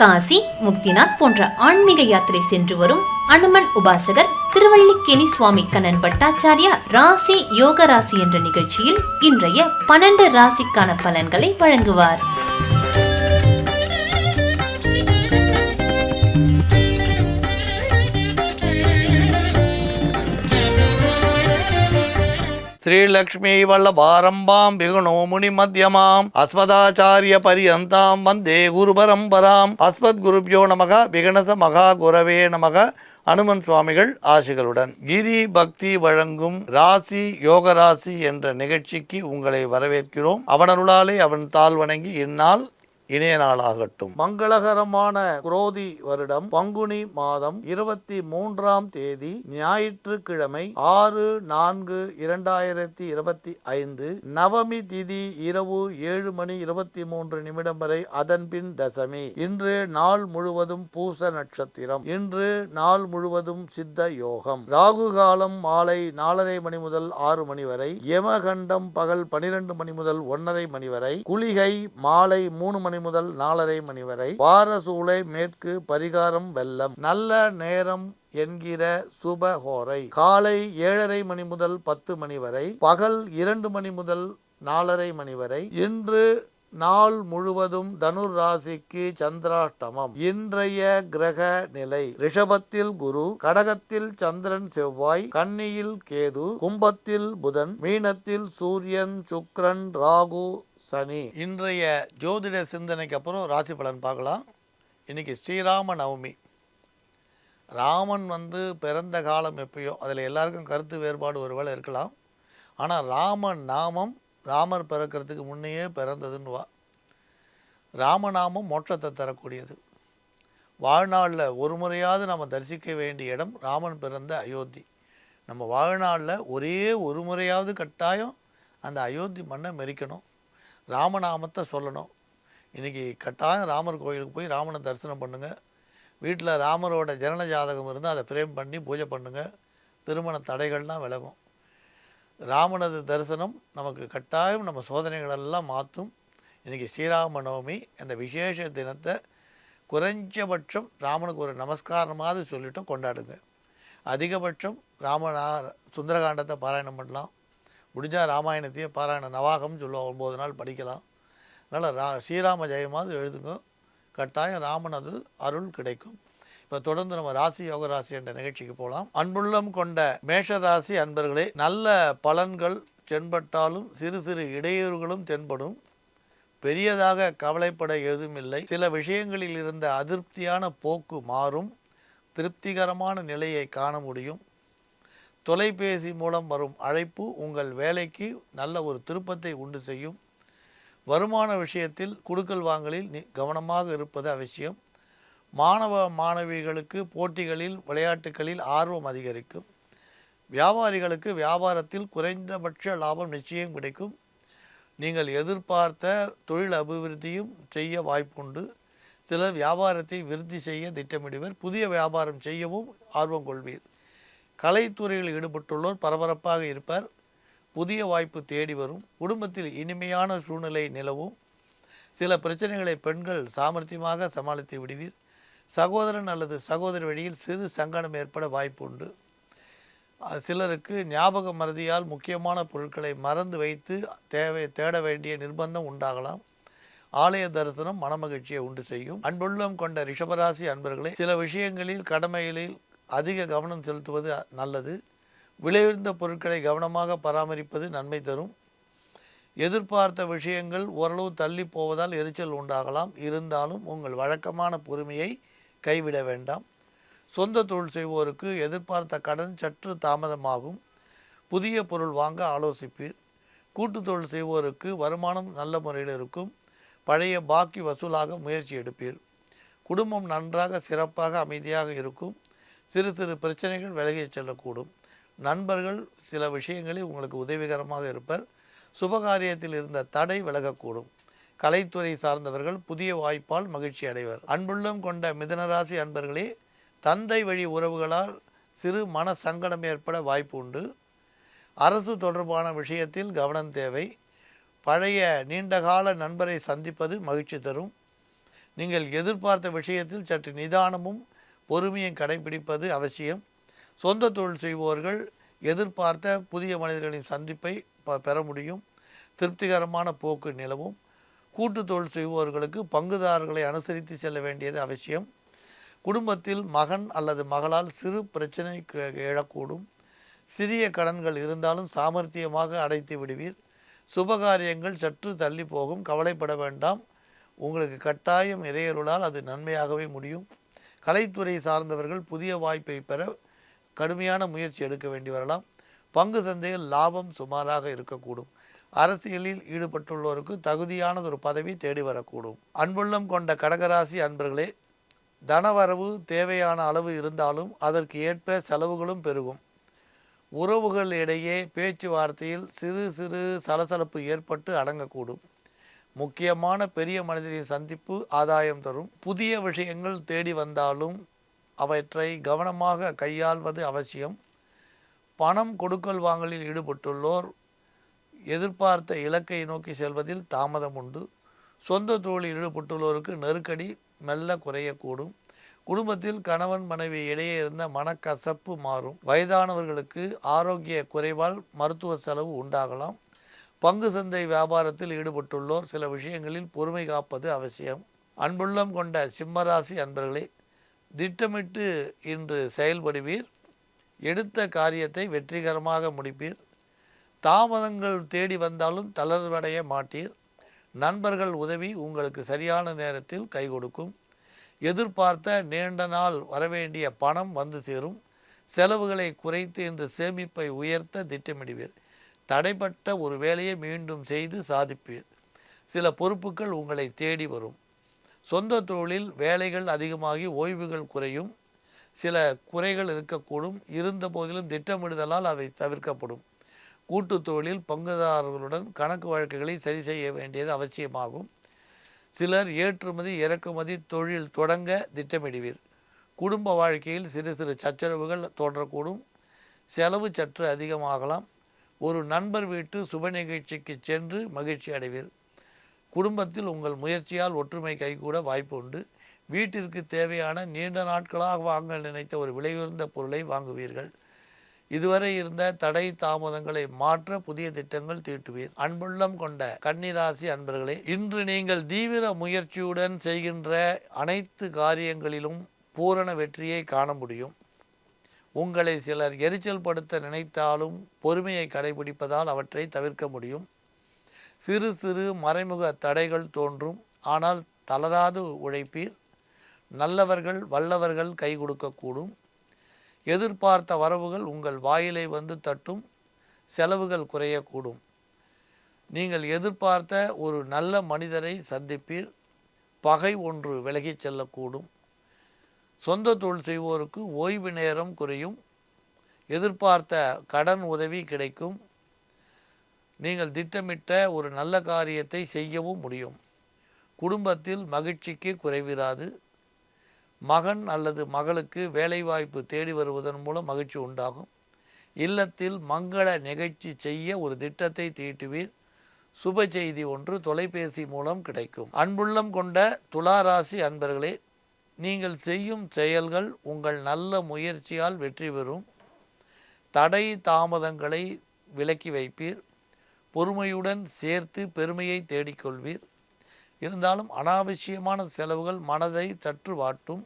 காசி, முக்திநாத் போன்ற ஆன்மீக யாத்திரை சென்று வரும் அனுமன் உபாசகர் திருவல்லிக்கேணி சுவாமி கண்ணன் பட்டாச்சாரியா ராசி யோக ராசி என்ற நிகழ்ச்சியில் இன்றைய 12 ராசிக்கான பலன்களை வழங்குவார். ஸ்ரீலக்ஷ்மி வல்லபாரம்பாம் விகுணோ முனி மத்தியமாம் அஸ்மதாச்சாரிய பரியந்தாம் வந்தே குரு பரம்பராம். அஸ்மத் குருப்யோ நமக விகணச மகா குரவே நமக. அனுமன் சுவாமிகள் ஆசிகளுடன் கிரி பக்தி வழங்கும் ராசி யோக ராசி என்ற நிகழ்ச்சிக்கு உங்களை வரவேற்கிறோம். அவனருளாலே அவன் தாழ் வணங்கி இந்நாள் இணைய நாளாகட்டும். மங்களகரமான குரோதி வருடம் பங்குனி மாதம் 23ஆம் தேதி ஞாயிற்றுக்கிழமை 6/4/2025 நவமி திதி இரவு 7:23 வரை, அதன்பின் தசமி. இன்று நாள் முழுவதும் பூச நட்சத்திரம். இன்று நாள் முழுவதும் சித்த யோகம். ராகு காலம் மாலை 4:30 மணி முதல் 6 மணி வரை. யமகண்டம் பகல் 12 மணி முதல் 1:30 மணி வரை. குளிகை மாலை 3 மணி முதல் 4:30 மணி வரை. வாரசூலை மேற்கு. பரிகாரம் வெள்ளம். நல்ல நேரம் என்கிற சுபஹோரை காலை 7:30 மணி முதல் 10 மணி வரை. பகல் 2 மணி முதல் 4:30 மணி வரை. இன்று நாள் முழுவதும் தனுர் ராசிக்கு சந்திராஷ்டமம். இன்றைய கிரக நிலை: ரிஷபத்தில் குரு, கடகத்தில் சந்திரன் செவ்வாய், கன்னியில் கேது, கும்பத்தில் புதன், மீனத்தில் சூரியன், சுக்கிரன், ராகு, சனி. இன்றைய ஜோதிட சிந்தனைக்கு அப்புறம் ராசி பலன் பார்க்கலாம். இன்னைக்கு ஸ்ரீராம நவமி. ராமன் பிறந்த காலம் எப்பயோ, அதில் எல்லாருக்கும் கருத்து வேறுபாடு ஒருவேளை இருக்கலாம். ஆனால் ராமன் நாமம் ராமர் பிறக்கிறதுக்கு முன்னையே பிறந்ததுன்னுவா. ராமநாமம் மோட்சத்தை தரக்கூடியது. வாழ்நாளில் ஒரு முறையாவது நம்ம தரிசிக்க வேண்டிய இடம் ராமன் பிறந்த அயோத்தி. நம்ம வாழ்நாளில் ஒரே ஒரு முறையாவது கட்டாயம் அந்த அயோத்தி மண்ணை மெரிக்கணும், ராமநாமத்தை சொல்லணும். இன்றைக்கி கட்டாயம் ராமர் கோயிலுக்கு போய் ராமனை தரிசனம் பண்ணுங்கள். வீட்டில் ராமரோட ஜனன ஜாதகம் இருந்தால் அதை ஃப்ரேம் பண்ணி பூஜை பண்ணுங்கள். திருமண தடைகள்லாம் விலகும். ராமனது தரிசனம் நமக்கு கட்டாயம் நம்ம சோதனைகளெல்லாம் மாற்றும். இன்றைக்கி ஸ்ரீராம நவமி. அந்த விசேஷ தினத்தை குறைஞ்சபட்சம் ராமனுக்கு ஒரு நமஸ்காரமாவது சொல்லிவிட்டு கொண்டாடுங்க. அதிகபட்சம் சுந்தரகாண்டத்தை பாராயணம் பண்ணலாம். முடிஞ்சால் ராமாயணத்தையே பாராயணம் நவாகம்னு சொல்லுவோம், 9 நாள் படிக்கலாம். அதனால் ஸ்ரீராம ஜெயமாவது எழுதுங்க. கட்டாயம் ராமனது அருள் கிடைக்கும். இப்போ தொடர்ந்து நம்ம ராசி யோக ராசி என்ற நிகழ்ச்சிக்கு போகலாம். அன்புள்ளம் கொண்ட மேஷ ராசி அன்பர்களே, நல்ல பலன்கள் தென்பட்டாலும் சிறு சிறு இடையூறுகளும் தென்படும். பெரியதாக கவலைப்பட எதுவுமில்லை. சில விஷயங்களில் இருந்த அதிருப்தியான போக்கு மாறும். திருப்திகரமான நிலையை காண முடியும். தொலைபேசி மூலம் வரும் அழைப்பு உங்கள் வேலைக்கு நல்ல ஒரு திருப்பத்தை உண்டு செய்யும். வருமான விஷயத்தில் குடுக்கல் வாங்கலில் கவனமாக இருப்பது அவசியம். மாணவ மாணவிகளுக்கு போட்டிகளில் விளையாட்டுகளில் ஆர்வம் அதிகரிக்கும். வியாபாரிகளுக்கு வியாபாரத்தில் குறைந்தபட்ச லாபம் நிச்சயம் கிடைக்கும். நீங்கள் எதிர்பார்த்த தொழில் அபிவிருத்தியும் செய்ய வாய்ப்புண்டு. சிலர் வியாபாரத்தை விருத்தி செய்ய திட்டமிடுவர். புதிய வியாபாரம் செய்யவும் ஆர்வம் கொள்வீர். கலைத்துறையில் ஈடுபட்டுள்ளோர் பரபரப்பாக இருப்பார். புதிய வாய்ப்பு தேடி வரும். குடும்பத்தில் இனிமையான சூழ்நிலை நிலவும். சில பிரச்சனைகளை பெண்கள் சாமர்த்தியமாக சமாளித்து விடுவீர். சகோதரன் அல்லது சகோதரி வழியில் சிறு சங்கடம் ஏற்பட வாய்ப்பு உண்டு. சிலருக்கு ஞாபக மறதியால் முக்கியமான பொருட்களை மறந்து வைத்து தேட வேண்டிய நிர்பந்தம் உண்டாகலாம். ஆலய தரிசனம் மனமகிழ்ச்சியை உண்டு செய்யும். அன்புள்ளம் கொண்ட ரிஷபராசி அன்பர்களே, சில விஷயங்களில் கடமைகளில் அதிக கவனம் செலுத்துவது நல்லது. விலையுயர்ந்த பொருட்களை கவனமாக பராமரிப்பது நன்மை தரும். எதிர்பார்த்த விஷயங்கள் ஓரளவு தள்ளி போவதால் எரிச்சல் உண்டாகலாம். இருந்தாலும் உங்கள் வழக்கமான பொறுமையை கைவிட வேண்டாம். சொந்த தொழில் செய்வோருக்கு எதிர்பார்த்த கடன் சற்று தாமதமாகும். புதிய பொருள் வாங்க ஆலோசிப்பீர். கூட்டு தொழில் செய்வோருக்கு வருமானம் நல்ல முறையில் இருக்கும். பழைய பாக்கி வசூலாக முயற்சி எடுப்பீர். குடும்பம் நன்றாக சிறப்பாக அமைதியாக இருக்கும். சிறு சிறு பிரச்சனைகள் விலகிச் செல்லக்கூடும். நண்பர்கள் சில விஷயங்களில் உங்களுக்கு உதவிகரமாக இருப்பர். சுபகாரியத்தில் இருந்த தடை விலகக்கூடும். கலைத்துறை சார்ந்தவர்கள் புதிய வாய்ப்பால் மகிழ்ச்சி அடைவர். அன்புள்ளம் கொண்ட மிதுனராசி அன்பர்களே, தந்தை வழி உறவுகளால் சிறு மன சங்கடம் ஏற்பட வாய்ப்பு உண்டு. அரசு தொடர்பான விஷயத்தில் கவனம் தேவை. பழைய நீண்டகால நண்பரை சந்திப்பது மகிழ்ச்சி தரும். நீங்கள் எதிர்பார்த்த விஷயத்தில் சற்று நிதானமும் பொறுமையும் கடைபிடிப்பது அவசியம். சொந்த தொழில் செய்பவர்கள் எதிர்பார்த்த புதிய மனிதர்களின் சந்திப்பை பெற முடியும். திருப்திகரமான போக்கு நிலவும். கூட்டு தொழில் செய்பவர்களுக்கு பங்குதாரர்களை அனுசரித்து செல்ல வேண்டியது அவசியம். குடும்பத்தில் மகன் அல்லது மகளால் சிறு பிரச்சனை எழக்கூடும். சிறிய கடன்கள் இருந்தாலும் சாமர்த்தியமாக அடைத்து விடுவீர். சுபகாரியங்கள் சற்று தள்ளி போகும். கவலைப்பட வேண்டாம். உங்களுக்கு கட்டாயம் இறையருளால் அது நன்மையாகவே முடியும். கலைத்துறை சார்ந்தவர்கள் புதிய வாய்ப்பை பெற கடுமையான முயற்சி எடுக்க வேண்டி வரலாம். பங்கு சந்தையில் லாபம் சுமாராக இருக்கக்கூடும். அரசியலில் ஈடுபட்டுள்ளோருக்கு தகுதியானது ஒரு பதவி தேடி வரக்கூடும். அன்புள்ளம் கொண்ட கடகராசி அன்பர்களே, தனவரவு தேவையான அளவு இருந்தாலும் அதற்கு ஏற்ப செலவுகளும் பெருகும். உறவுகள் இடையே பேச்சுவார்த்தையில் சிறு சிறு சலசலப்பு ஏற்பட்டு அடங்கக்கூடும். முக்கியமான பெரிய மனிதரின் சந்திப்பு ஆதாயம் தரும். புதிய விஷயங்கள் தேடி வந்தாலும் அவற்றை கவனமாக கையாள்வது அவசியம். பணம் கொடுக்கல் வாங்கலில் ஈடுபட்டுள்ளோர் எதிர்பார்த்த இலக்கை நோக்கி செல்வதில் தாமதம் உண்டு. சொந்த தொழிலில் ஈடுபட்டுள்ளோருக்கு நெருக்கடி மெல்ல குறையக்கூடும். குடும்பத்தில் கணவன் மனைவி இடையே இருந்த மனக்கசப்பு மாறும். வயதானவர்களுக்கு ஆரோக்கிய குறைவால் மருத்துவ செலவு உண்டாகலாம். பங்கு சந்தை வியாபாரத்தில் ஈடுபட்டுள்ளோர் சில விஷயங்களில் பொறுமை காப்பது அவசியம். அன்புள்ளம் கொண்ட சிம்மராசி அன்பர்களே, திட்டமிட்டு இன்று செயல்படுவீர். எடுத்த காரியத்தை வெற்றிகரமாக முடிப்பீர். தாமதங்கள் தேடி வந்தாலும் தளர்வடைய மாட்டீர். நண்பர்கள் உதவி உங்களுக்கு சரியான நேரத்தில் கை கொடுக்கும். எதிர்பார்த்த நீண்ட நாள் வரவேண்டிய பணம் வந்து சேரும். செலவுகளை குறைத்து இன்று சேமிப்பை உயர்த்த திட்டமிடுவீர். தடைப்பட்ட ஒரு வேலையை மீண்டும் செய்து சாதிப்பீர். சில பொறுப்புகள் உங்களை தேடி வரும். சொந்த தொழிலில் வேலைகள் அதிகமாகி ஓய்வுகள் குறையும். சில குறைகள் இருக்கக்கூடும். இருந்த போதிலும் திட்டமிடுதலால் அவை தவிர்க்கப்படும். கூட்டு தொழிலில் பங்குதாரர்களுடன் கணக்கு வழக்குகளை சரி செய்ய வேண்டியது அவசியமாகும். சிலர் ஏற்றுமதி இறக்குமதி தொழில் தொடங்க திட்டமிடுவீர். குடும்ப வாழ்க்கையில் சிறு சிறு சச்சரவுகள் தோன்றக்கூடும். செலவு சற்று அதிகமாகலாம். ஒரு நண்பர் வீட்டு சுப நிகழ்ச்சிக்கு சென்று மகிழ்ச்சி அடைவீர். குடும்பத்தில் உங்கள் முயற்சியால் ஒற்றுமை கைகூட வாய்ப்பு உண்டு. வீட்டிற்கு தேவையான நீண்ட நாட்களாக வாங்க நினைத்த ஒரு விலையுயர்ந்த பொருளை வாங்குவீர்கள். இதுவரை இருந்த தடை தாமதங்களை மாற்ற புதிய திட்டங்கள் தீட்டுவீர். அன்புள்ளம் கொண்ட கன்னிராசி அன்பர்களே, இன்று நீங்கள் தீவிர முயற்சியுடன் செய்கின்ற அனைத்து காரியங்களிலும் பூரண வெற்றியை காண முடியும். உங்களை சிலர் எரிச்சல் படுத்த நினைத்தாலும் பொறுமையை கடைபிடிப்பதால் அவற்றை தவிர்க்க முடியும். சிறு சிறு மறைமுக தடைகள் தோன்றும். ஆனால் தளராது உழைப்பீர். நல்லவர்கள் வல்லவர்கள் கை கொடுக்கக்கூடும். எதிர்பார்த்த வரவுகள் உங்கள் வாயிலை வந்து தட்டும். செலவுகள் குறையக்கூடும். நீங்கள் எதிர்பார்த்த ஒரு நல்ல மனிதரை சந்திப்பீர். பகை ஒன்று விலகிச் செல்லக்கூடும். சொந்த தொழில் செய்வோருக்கு ஓய்வு நேரம் குறையும். எதிர்பார்த்த கடன் உதவி கிடைக்கும். நீங்கள் திட்டமிட்ட ஒரு நல்ல காரியத்தை செய்யவும் முடியும். குடும்பத்தில் மகிழ்ச்சிக்கு குறைவிராது. மகன் அல்லது மகளுக்கு வேலைவாய்ப்பு தேடி வருவதன் மூலம் மகிழ்ச்சி உண்டாகும். இல்லத்தில் மங்கள நிகழ்ச்சி செய்ய ஒரு திட்டத்தை தீட்டுவீர். சுப செய்தி ஒன்று தொலைபேசி மூலம் கிடைக்கும். அன்புள்ளம் கொண்ட துளாராசி அன்பர்களே, நீங்கள் செய்யும் செயல்கள் உங்கள் நல்ல முயற்சியால் வெற்றி பெறும். தடை தாமதங்களை விலக்கி வைப்பீர். பொறுமையுடன் சேர்த்து பெருமையை தேடிக்கொள்வீர். இருந்தாலும் அனாவசியமான செலவுகள் மனதை சற்று வாட்டும்.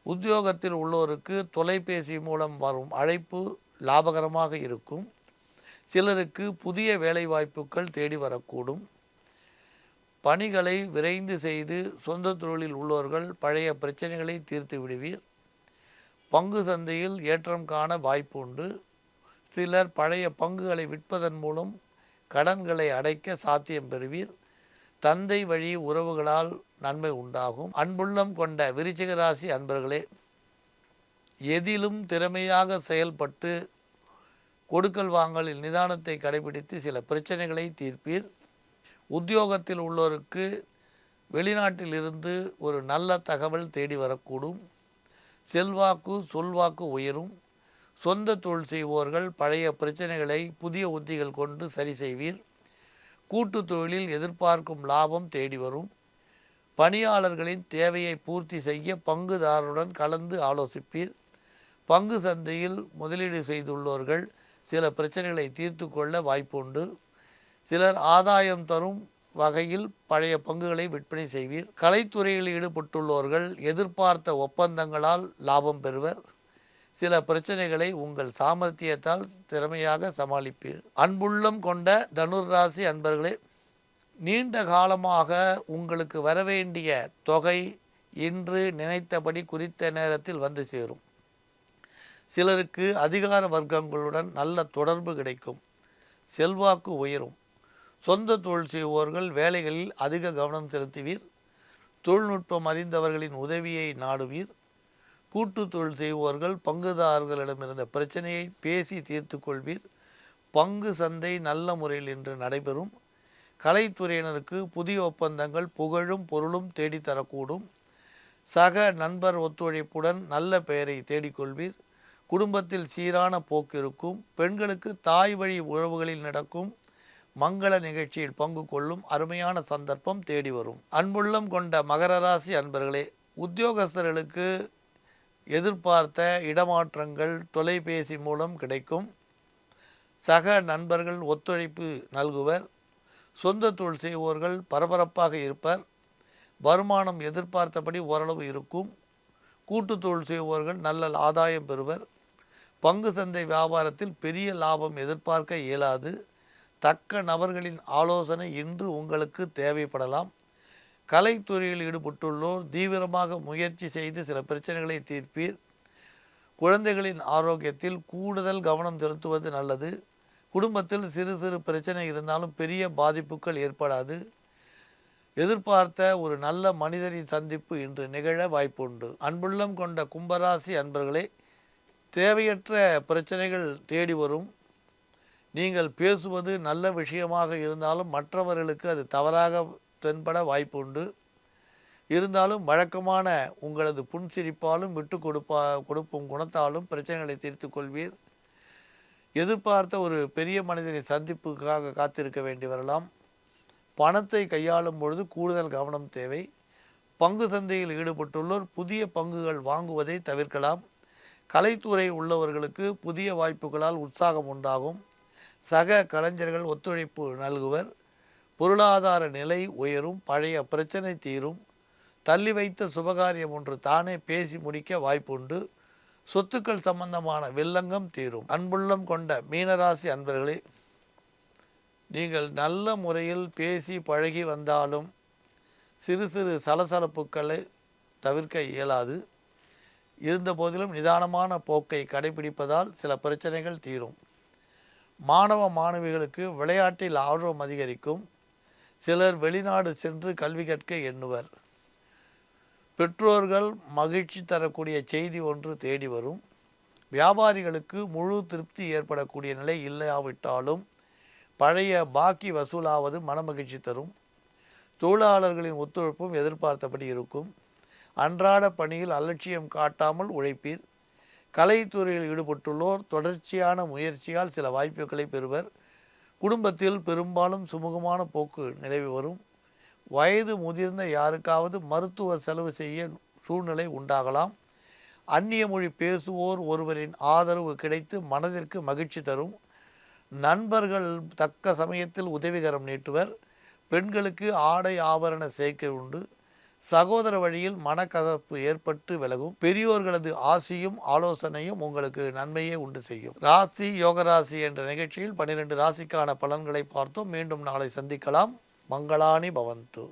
உத்தியோகத்தில் உள்ளோருக்கு தொலைபேசி மூலம் வரும் அழைப்பு லாபகரமாக இருக்கும். சிலருக்கு புதிய வேலைவாய்ப்புகள் தேடி வரக்கூடும். பணிகளை விரைந்து செய்து சொந்த தொழிலில் உள்ளவர்கள் பழைய பிரச்சனைகளை தீர்த்து விடுவீர். பங்கு சந்தையில் ஏற்றம் காண வாய்ப்பு உண்டு. சிலர் பழைய பங்குகளை விற்பதன் மூலம் கடன்களை அடைக்க சாத்தியம் பெறுவீர். தந்தை வழி உறவுகளால் நன்மை உண்டாகும். அன்புள்ளம் கொண்ட விருச்சிக ராசி அன்பர்களே, எதிலும் திறமையாக செயல்பட்டு கொடுக்கல் வாங்கலில் நிதானத்தை கடைபிடித்து சில பிரச்சனைகளை தீர்ப்பீர். உத்தியோகத்தில் உள்ளோருக்கு வெளிநாட்டில் இருந்து ஒரு நல்ல தகவல் தேடி வரக்கூடும். செல்வாக்கு சொல்வாக்கு உயரும். சொந்த தொழில் செய்வோர்கள் பழைய பிரச்சனைகளை புதிய உத்திகள் கொண்டு சரி செய்வீர். கூட்டு தொழிலில் எதிர்பார்க்கும் லாபம் தேடி வரும். பணியாளர்களின் தேவையை பூர்த்தி செய்ய பங்குதாரருடன் கலந்து ஆலோசிப்பீர். பங்கு சந்தையில் முதலீடு செய்துள்ளவர்கள் சில பிரச்சனைகளை தீர்த்து கொள்ள வாய்ப்புண்டு. சிலர் ஆதாயம் தரும் வகையில் பழைய பங்குகளை விற்பனை செய்வீர். கலைத்துறையில் ஈடுபட்டுள்ளவர்கள் எதிர்பார்த்த ஒப்பந்தங்களால் லாபம் பெறுவர். சில பிரச்சனைகளை உங்கள் சாமர்த்தியத்தால் திறமையாக சமாளிப்பீர். அன்புள்ளம் கொண்ட தனுர் ராசி அன்பர்களே, நீண்ட காலமாக உங்களுக்கு வரவேண்டிய தொகை இன்று நினைத்தபடி குறித்த நேரத்தில் வந்து சேரும். சிலருக்கு அதிகார வர்க்கங்களுடன் நல்ல தொடர்பு கிடைக்கும். செல்வாக்கு உயரும். சொந்த தொழில் செய்வோர்கள் வேலைகளில் அதிக கவனம் செலுத்துவீர். தொழில்நுட்பம் அறிந்தவர்களின் உதவியை நாடுவீர். கூட்டு தொழில் செய்வோர்கள் பங்குதாரர்களிடமிருந்த பிரச்சனையை பேசி தீர்த்து கொள்வீர். பங்கு சந்தை நல்ல முறையில் இன்று நடைபெறும். கலைத்துறையினருக்கு புதிய ஒப்பந்தங்கள் புகழும் பொருளும் தேடித்தரக்கூடும். சக நண்பர் ஒத்துழைப்புடன் நல்ல பெயரை தேடிக்கொள்வீர். குடும்பத்தில் சீரான போக்கு இருக்கும். பெண்களுக்கு தாய் வழி உறவுகளில் நடக்கும் மங்கள நிகழ்ச்சியில் பங்கு கொள்ளும் அருமையான சந்தர்ப்பம் தேடி வரும். அன்புள்ளம் கொண்ட மகர ராசி அன்பர்களே, உத்தியோகஸ்தர்களுக்கு எதிர்பார்த்த இடமாற்றங்கள் தொலைபேசி மூலம் கிடைக்கும். சக நண்பர்கள் ஒத்துழைப்பு நல்குவர். சொந்த தொழில் செய்வோர்கள் பரபரப்பாக இருப்பர். வருமானம் எதிர்பார்த்தபடி ஓரளவு இருக்கும். கூட்டு தொழில் செய்வோர்கள் நல்ல ஆதாயம் பெறுவர். பங்கு சந்தை வியாபாரத்தில் பெரிய லாபம் எதிர்பார்க்க இயலாது. தக்க நபர்களின் ஆலோசனை இன்று உங்களுக்கு தேவைப்படலாம். கலைத்துறையில் ஈடுபட்டுள்ளோர் தீவிரமாக முயற்சி செய்து சில பிரச்சனைகளை தீர்ப்பீர். குழந்தைகளின் ஆரோக்கியத்தில் கூடுதல் கவனம் செலுத்துவது நல்லது. குடும்பத்தில் சிறு சிறு பிரச்சனை இருந்தாலும் பெரிய பாதிப்புகள் ஏற்படாது. எதிர்பார்த்த ஒரு நல்ல மனிதரின் சந்திப்பு இன்று நிகழ வாய்ப்புண்டு. அன்புள்ளம் கொண்ட கும்பராசி அன்பர்களே, தேவையற்ற பிரச்சனைகள் தேடி வரும். நீங்கள் பேசுவது நல்ல விஷயமாக இருந்தாலும் மற்றவர்களுக்கு அது தவறாக தென்பட வாய்ப்புண்டு. இருந்தாலும் வழக்கமான உங்களது புன்சிரிப்பாலும் விட்டு கொடுப்பும் குணத்தாலும் பிரச்சனைகளை தீர்த்து கொள்வீர். எதிர்பார்த்த ஒரு பெரிய மனிதனின் சந்திப்புக்காக காத்திருக்க வேண்டி வரலாம். பணத்தை கையாளும் பொழுது கூடுதல் கவனம் தேவை. பங்கு சந்தையில் ஈடுபட்டுள்ளோர் புதிய பங்குகள் வாங்குவதை தவிர்க்கலாம். கலைத்துறை உள்ளவர்களுக்கு புதிய வாய்ப்புகளால் உற்சாகம் உண்டாகும். சக கலைஞர்கள் ஒத்துழைப்பு நல்குவர். பொருளாதார நிலை உயரும். பழைய பிரச்சனை தீரும். தள்ளி வைத்த சுபகாரியம் ஒன்று தானே பேசி முடிக்க வாய்ப்புண்டு. சொத்துக்கள் சம்பந்தமான வில்லங்கம் தீரும். அன்புள்ளம் கொண்ட மீனராசி அன்பர்களே, நீங்கள் நல்ல முறையில் பேசி பழகி வந்தாலும் சிறு சிறு சலசலப்புக்களை தவிர்க்க இயலாது. இருந்த போதிலும் நிதானமான போக்கை கடைபிடிப்பதால் சில பிரச்சனைகள் தீரும். மாணவ மாணவிகளுக்கு விளையாட்டில் ஆர்வம் அதிகரிக்கும். சிலர் வெளிநாடு சென்று கல்வி கற்க எண்ணுவர். பெற்றோர்கள் மகிழ்ச்சி தரக்கூடிய செய்தி ஒன்று தேடி வரும். வியாபாரிகளுக்கு முழு திருப்தி ஏற்படக்கூடிய நிலை இல்லாவிட்டாலும் பழைய பாக்கி வசூலாவது மனமகிழ்ச்சி தரும். தொழிலாளர்களின் ஒத்துழைப்பும் எதிர்பார்த்தபடி இருக்கும். அன்றாட பணியில் அலட்சியம் காட்டாமல் உழைப்பீர். கலைத்துறையில் ஈடுபட்டுள்ளோர் தொடர்ச்சியான முயற்சியால் சில வாய்ப்புகளை பெறுவர். குடும்பத்தில் பெரும்பாலும் சுமூகமான போக்கு நிலவி வரும். வயது முதிர்ந்த யாருக்காவது மருத்துவ செலவு செய்ய சூழ்நிலை உண்டாகலாம். அந்நிய மொழி பேசுவோர் ஒருவரின் ஆதரவு கிடைத்து மனதிற்கு மகிழ்ச்சி தரும். நண்பர்கள் தக்க சமயத்தில் உதவிகரம் நீட்டுவர். பெண்களுக்கு ஆடை ஆபரண சேர்க்கை உண்டு. சகோதர வழியில் மனக்கசப்பு ஏற்பட்டு விலகும். பெரியோர்களது ஆசியும் ஆலோசனையும் உங்களுக்கு நன்மையே உண்டு செய்யும். ராசி யோகராசி என்ற நிகழ்ச்சியில் 12 ராசிக்கான பலன்களை பார்த்தோம். மீண்டும் நாளை சந்திக்கலாம். மங்களானி பவந்து.